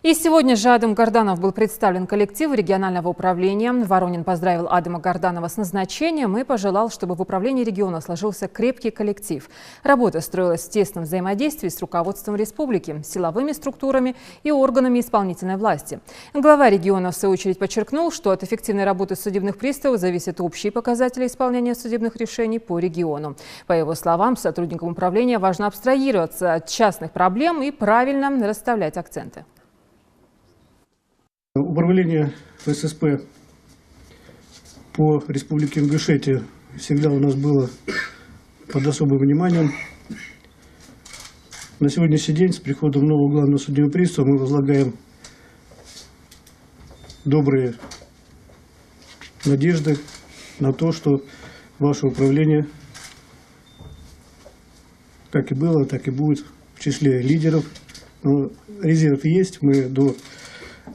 И сегодня же Адам Горданов был представлен коллективу регионального управления. Воронин поздравил Адама Горданова с назначением и пожелал, чтобы в управлении региона сложился крепкий коллектив. Работа строилась в тесном взаимодействии с руководством республики, силовыми структурами и органами исполнительной власти. Глава региона, в свою очередь, подчеркнул, что от эффективной работы судебных приставов зависят общие показатели исполнения судебных решений по региону. По его словам, сотрудникам управления важно абстрагироваться от частных проблем и правильно расставлять акценты. Управление ФССП по Республике Ингушетия всегда у нас было под особым вниманием. На сегодняшний день с приходом нового главного судебного пристава мы возлагаем добрые надежды на то, что ваше управление, как и было, так и будет в числе лидеров. Но резерв есть. Мы до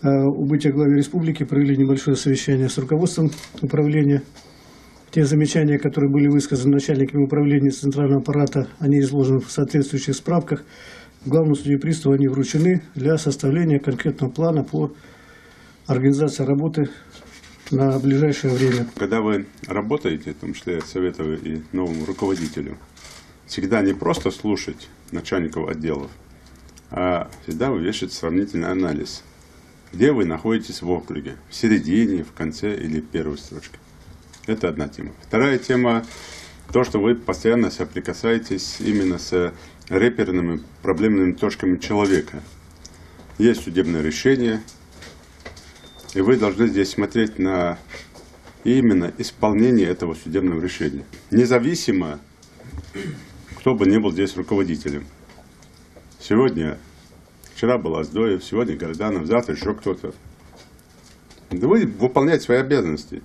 убытия главы республики провели небольшое совещание с руководством управления. Те замечания, которые были высказаны начальниками управления центрального аппарата, они изложены в соответствующих справках. Главному судье приставу они вручены для составления конкретного плана по организации работы на ближайшее время. Когда вы работаете, в том числе советую и новому руководителю, всегда не просто слушать начальников отделов, а всегда вывешивать сравнительный анализ. Где вы находитесь в округе? В середине, в конце или в первой строчке? Это одна тема. Вторая тема – то, что вы постоянно соприкасаетесь именно с реперными проблемными точками человека. Есть судебное решение, и вы должны здесь смотреть на именно исполнение этого судебного решения. Независимо, кто бы ни был здесь руководителем. Вчера был Аздоев, сегодня Горданов, завтра еще кто-то. Да вы выполняете свои обязанности.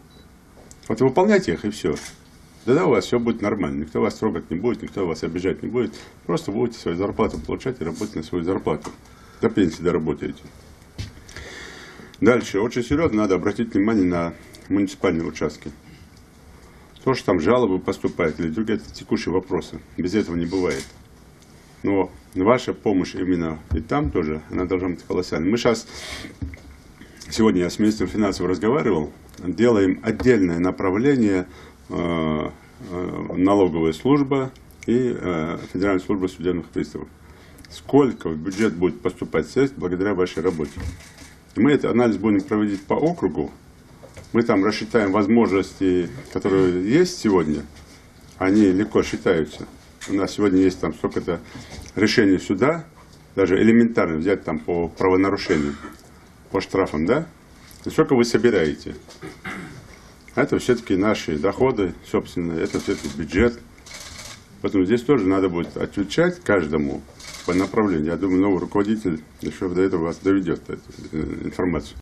Вот выполняйте их и все. Тогда у вас все будет нормально. Никто вас трогать не будет, никто вас обижать не будет. Просто будете свою зарплату получать и работать на свою зарплату. До пенсии доработаете. Дальше. Очень серьезно надо обратить внимание на муниципальные участки. То, что там жалобы поступают или другие текущие вопросы. Без этого не бывает. Но ваша помощь именно и там тоже, она должна быть колоссальной. Мы сегодня я с министром финансов разговаривал, делаем отдельное направление налоговая служба и Федеральная служба судебных приставов. Сколько в бюджет будет поступать средств благодаря вашей работе. Мы этот анализ будем проводить по округу. Мы там рассчитаем возможности, которые есть сегодня. Они легко считаются. У нас сегодня есть там столько-то решений суда, даже элементарно взять там по правонарушениям, по штрафам, да? И сколько вы собираете? Это все-таки наши доходы, собственно, это все-таки бюджет. Поэтому здесь тоже надо будет отвечать каждому по направлению. Я думаю, новый руководитель еще до этого вас доведет эту информацию.